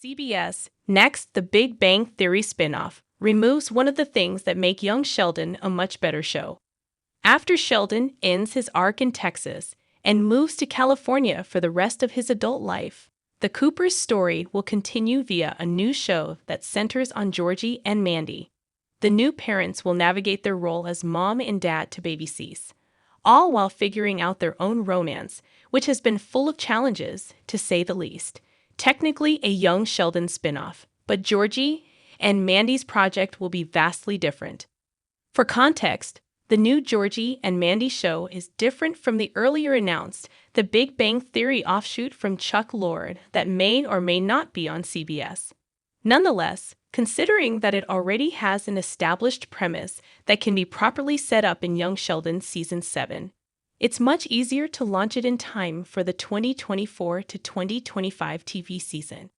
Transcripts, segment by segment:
CBS, next, The Big Bang Theory spinoff, removes one of the things that make young Sheldon a much better show. After Sheldon ends his arc in Texas and moves to California for the rest of his adult life, the Cooper's story will continue via a new show that centers on Georgie and Mandy. The new parents will navigate their role as mom and dad to baby Cease, all while figuring out their own romance, which has been full of challenges, to say the least. Technically a young Sheldon spinoff, but Georgie and Mandy's project will be vastly different. For context, the new Georgie and Mandy show is different from the earlier announced The Big Bang Theory offshoot from Chuck Lorre that may or may not be on CBS. Nonetheless, considering that it already has an established premise that can be properly set up in Young Sheldon Season 7, it's much easier to launch it in time for the 2024 to 2025 TV season.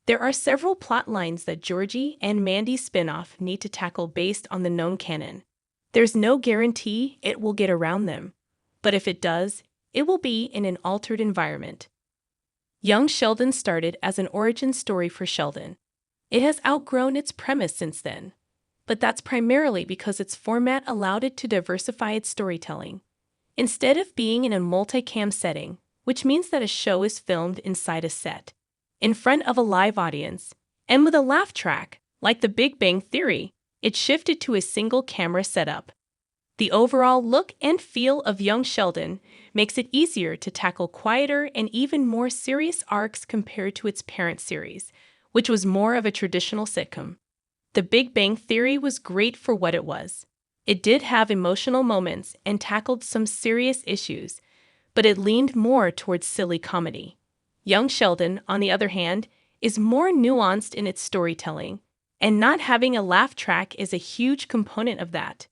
There are several plot lines that Georgie and Mandy's spinoff need to tackle based on the known canon. There's no guarantee it will get around them, but if it does, it will be in an altered environment. Young Sheldon started as an origin story for Sheldon. It has outgrown its premise since then, but that's primarily because its format allowed it to diversify its storytelling. Instead of being in a multicam setting, which means that a show is filmed inside a set, in front of a live audience, and with a laugh track, like The Big Bang Theory, it shifted to a single camera setup. The overall look and feel of Young Sheldon makes it easier to tackle quieter and even more serious arcs compared to its parent series, which was more of a traditional sitcom. The Big Bang Theory was great for what it was. It did have emotional moments and tackled some serious issues, but it leaned more towards silly comedy. Young Sheldon, on the other hand, is more nuanced in its storytelling, and not having a laugh track is a huge component of that.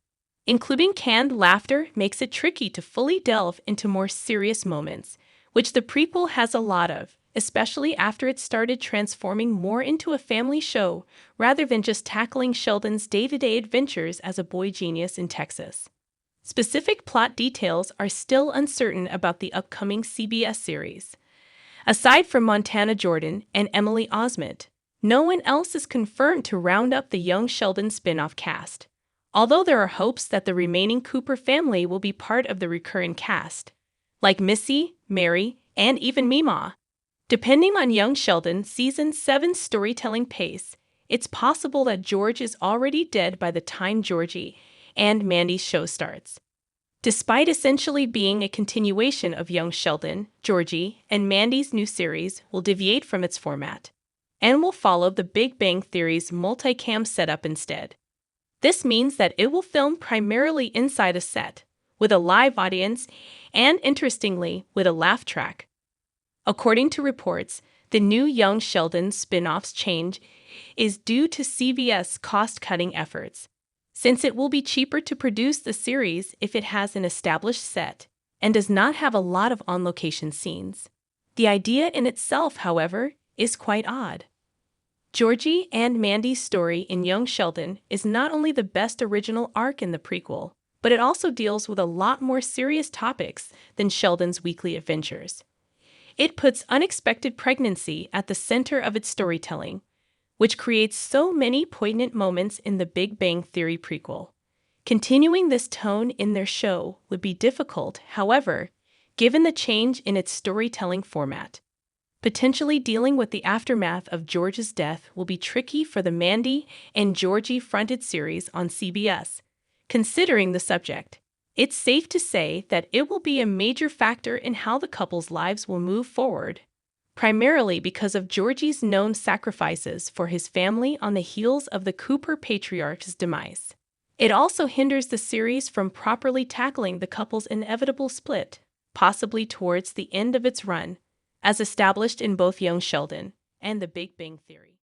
Including canned laughter makes it tricky to fully delve into more serious moments, which the prequel has a lot of, especially after it started transforming more into a family show rather than just tackling Sheldon's day-to-day adventures as a boy genius in Texas. Specific plot details are still uncertain about the upcoming CBS series. Aside from Montana Jordan and Emily Osment, no one else is confirmed to round up the Young Sheldon spin-off cast, although there are hopes that the remaining Cooper family will be part of the recurring cast, like Missy, Mary, and even Meemaw. Depending on Young Sheldon Season 7's storytelling pace, it's possible that George is already dead by the time Georgie and Mandy's show starts. Despite essentially being a continuation of Young Sheldon, Georgie and Mandy's new series will deviate from its format and will follow The Big Bang Theory's multicam setup instead. This means that it will film primarily inside a set, with a live audience, and interestingly, with a laugh track. According to reports, the new Young Sheldon spin-off's change is due to CBS cost-cutting efforts, since it will be cheaper to produce the series if it has an established set and does not have a lot of on-location scenes. The idea in itself, however, is quite odd. Georgie and Mandy's story in Young Sheldon is not only the best original arc in the prequel, but it also deals with a lot more serious topics than Sheldon's weekly adventures. It puts unexpected pregnancy at the center of its storytelling, which creates so many poignant moments in the Big Bang Theory prequel. Continuing this tone in their show would be difficult, however, given the change in its storytelling format. Potentially dealing with the aftermath of George's death will be tricky for the Mandy and Georgie-fronted series on CBS. Considering the subject, it's safe to say that it will be a major factor in how the couple's lives will move forward, primarily because of Georgie's known sacrifices for his family on the heels of the Cooper patriarch's demise. It also hinders the series from properly tackling the couple's inevitable split, possibly towards the end of its run, as established in both Young Sheldon and The Big Bang Theory.